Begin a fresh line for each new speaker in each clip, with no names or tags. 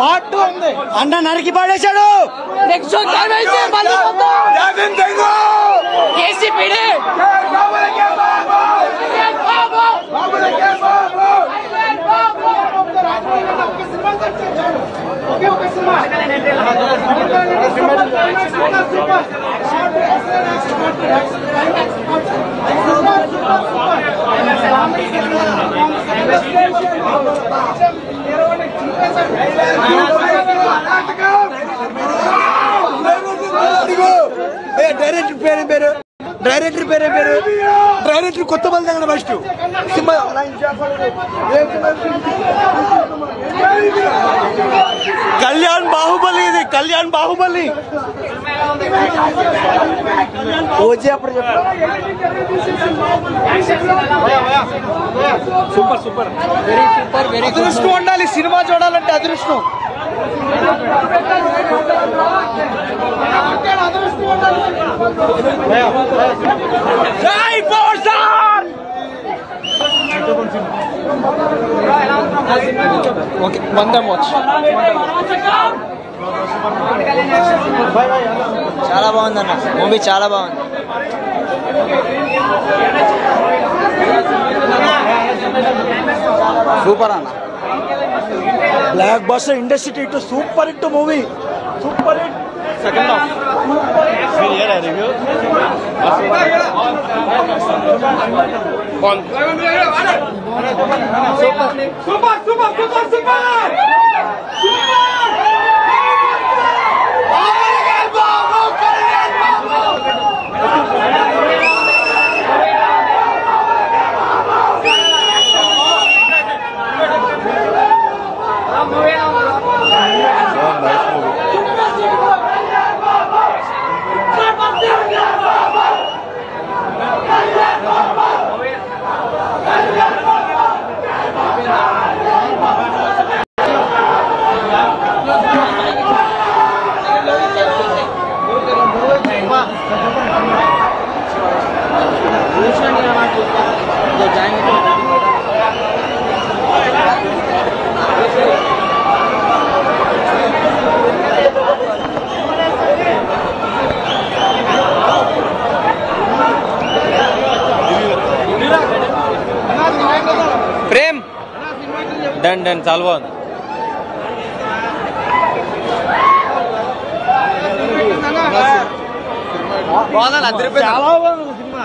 Part 2 ఉంది. అన్న నరికి పడేశాడు. నెక్స్ట్ డైరెక్టర్ డైరెక్టర్ కొత్త బల్ దగ్గర ఫస్ట్ కళ్యాణ్ బాహుబలి. ఇది కళ్యాణ్ బాహుబలి. ఓజీ అప్పుడు super super very super very అదృష్టం ఉండాలి సినిమా చూడాలంటే. అదృష్టం జై power star. Okay one time watch. చాలా బాగుంది అన్న మూవీ, చాలా బాగుంది. సూపర్ అన్న. Blockbuster industry hit, super hit movie, super hit. Second half review super super super super. ప్రేమ్ డన్ డన్ చాలా బాగుంది. చాలా బాగుంది సినిమా.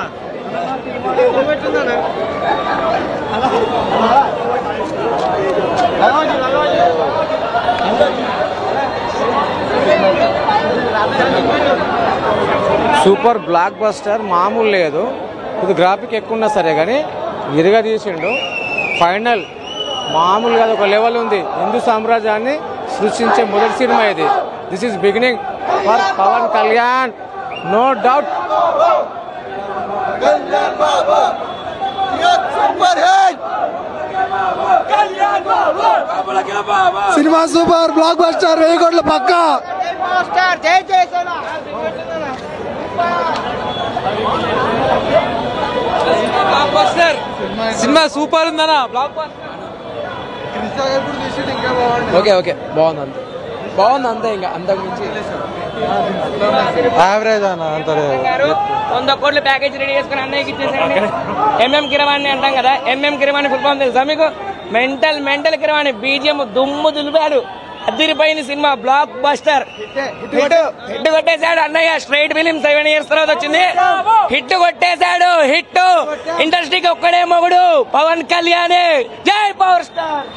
సూపర్ బ్లాక్ బస్టర్ మామూలు లేదు. ఇది గ్రాఫిక్ ఎక్కువ ఉన్నా సరే కానీ ఇరుగా తీసిండు. ఫైనల్ మామూలు కాదు, ఒక లెవెల్ ఉంది. హిందూ సామ్రాజ్యాన్ని సృష్టించే మొదటి సినిమా ఇది. This is beginning for Pawan Kalyan, no doubt. సినిమా సూపర్, బ్లాక్ బస్టర్, 1000 కోట్ల పక్కా. సినిమా సూపర్ ఉందన్నా. బ్లాక్ బస్టర్ ఓకే ఓకే బాగుంది, అంతే బాగుంది, అంతే. ఇంకా అంతకు మించి యావరేజ్ అన్న. అంత 100 కోట్ల ప్యాకేజ్ రెడీ చేసుకుని అన్నయ్యకి ఇచ్చేసండి. ఎంఎం కిరవాణి అంటాం కదా, ఎంఎం కిరవాణి ఫుల్ ఫామ్ తెలుసా మీకు? మెంటల్ కిరవాణి. బీజిఎం దుమ్ము దులిపాడు, అదిరిపోయిన సినిమా, బ్లాక్ బస్టర్. హిట్ కొట్టేశాడు అన్నయ్య. స్ట్రైట్ ఫిలిం 7 years తర్వాత వచ్చింది, హిట్ కొట్టేశాడు. హిట్ ఇండస్ట్రీకి ఒక్కడే మొగుడు, పవన్ కళ్యాణ్. జై పవర్ స్టార్.